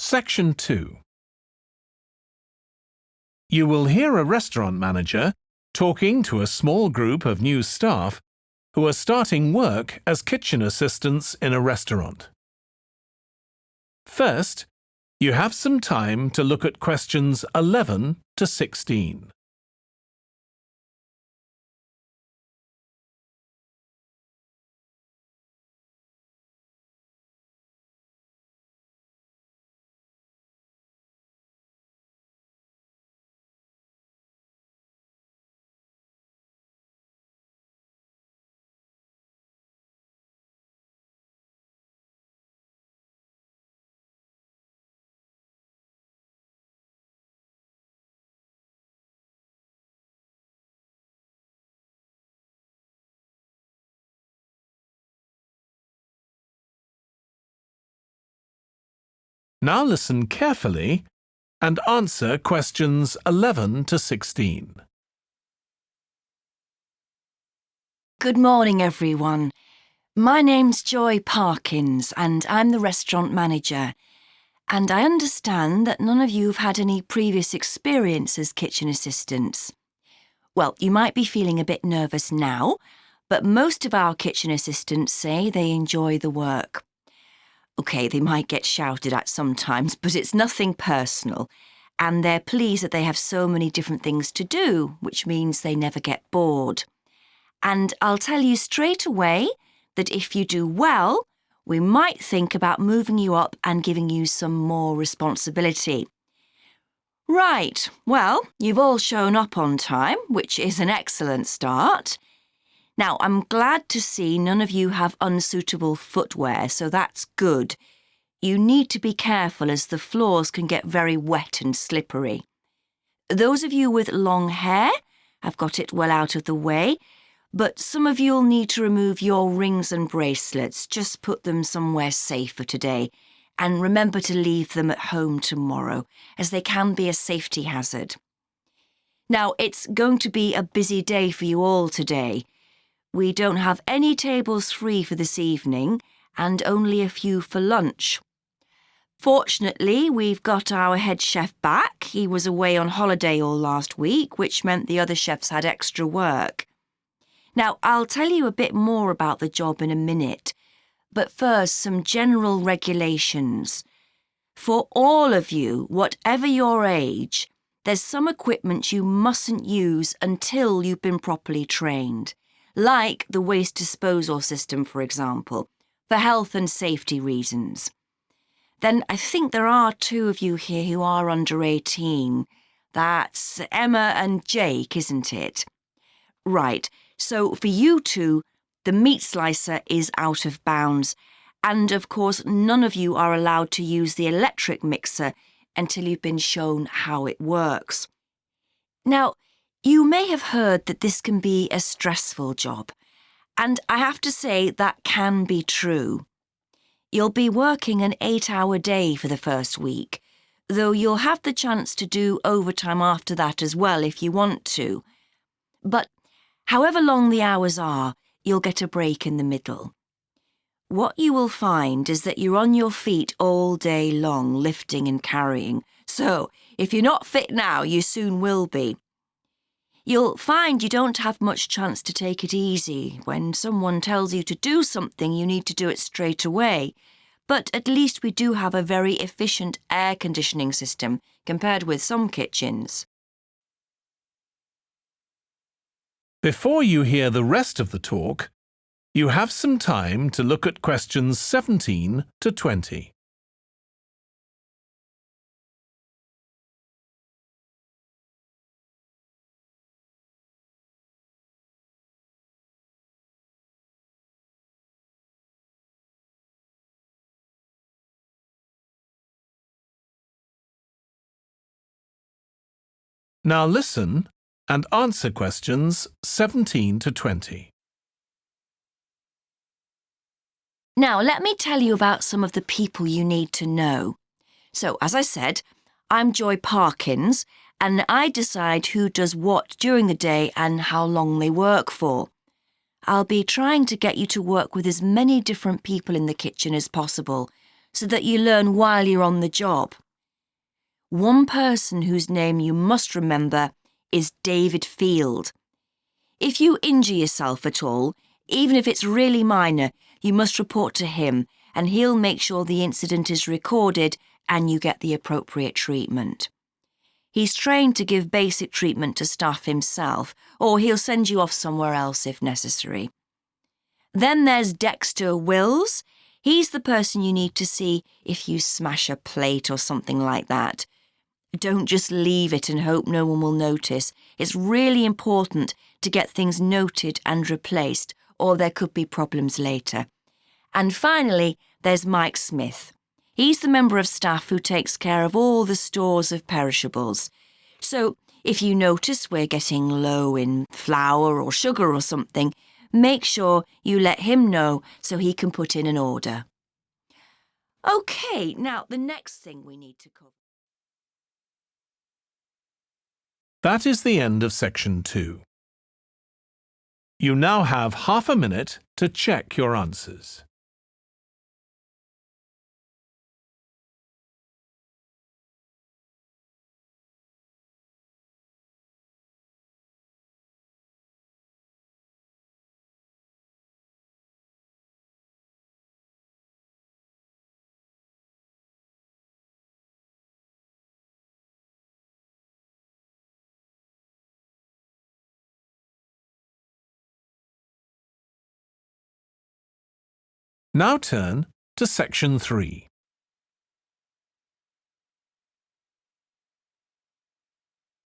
Section 2. You will hear a restaurant manager talking to a small group of new staff who are starting work as kitchen assistants in a restaurant. First, you have some time to look at questions 11 to 16. Now listen carefully and answer questions 11 to 16. Good morning, everyone. My name's Joy Parkins and I'm the restaurant manager. And I understand that none of you have had any previous experience as kitchen assistants. Well, you might be feeling a bit nervous now, but most of our kitchen assistants say they enjoy the work. OK, they might get shouted at sometimes, but it's nothing personal. And they're pleased that they have so many different things to do, which means they never get bored. And I'll tell you straight away that if you do well, we might think about moving you up and giving you some more responsibility. Right, well, you've all shown up on time, which is an excellent start. Now, I'm glad to see none of you have unsuitable footwear, so that's good. You need to be careful as the floors can get very wet and slippery. Those of you with long hair have got it well out of the way, but some of you'll need to remove your rings and bracelets. Just put them somewhere safer today. And remember to leave them at home tomorrow, as they can be a safety hazard. Now, it's going to be a busy day for you all today. We don't have any tables free for this evening, and only a few for lunch. Fortunately, we've got our head chef back. He was away on holiday all last week, which meant the other chefs had extra work. Now, I'll tell you a bit more about the job in a minute, but first, some general regulations. For all of you, whatever your age, there's some equipment you mustn't use until you've been properly trained, like the waste disposal system, for example, for health and safety reasons. Then I think there are 2 of you here who are under 18. That's Emma and Jake, isn't it? Right, so for you 2, the meat slicer is out of bounds, and of course none of you are allowed to use the electric mixer until you've been shown how it works. Now, you may have heard that this can be a stressful job, and I have to say that can be true. You'll be working an 8-hour day for the first week, though you'll have the chance to do overtime after that as well if you want to. But however long the hours are, you'll get a break in the middle. What you will find is that you're on your feet all day long, lifting and carrying. So, if you're not fit now, you soon will be. You'll find you don't have much chance to take it easy. When someone tells you to do something, you need to do it straight away. But at least we do have a very efficient air conditioning system compared with some kitchens. Before you hear the rest of the talk, you have some time to look at questions 17 to 20. Now listen and answer questions 17 to 20. Now, let me tell you about some of the people you need to know. So, as I said, I'm Joy Parkins, and I decide who does what during the day and how long they work for. I'll be trying to get you to work with as many different people in the kitchen as possible, so that you learn while you're on the job. One person whose name you must remember is David Field. If you injure yourself at all, even if it's really minor, you must report to him and he'll make sure the incident is recorded and you get the appropriate treatment. He's trained to give basic treatment to staff himself, or he'll send you off somewhere else if necessary. Then there's Dexter Wills. He's the person you need to see if you smash a plate or something like that. Don't just leave it and hope no one will notice. It's really important to get things noted and replaced, or there could be problems later. And finally, there's Mike Smith. He's the member of staff who takes care of all the stores of perishables. So if you notice we're getting low in flour or sugar or something, make sure you let him know so he can put in an order. OK, now the next thing we need to cover. That is the end of section 2. You now have half a minute to check your answers. Now turn to section 3.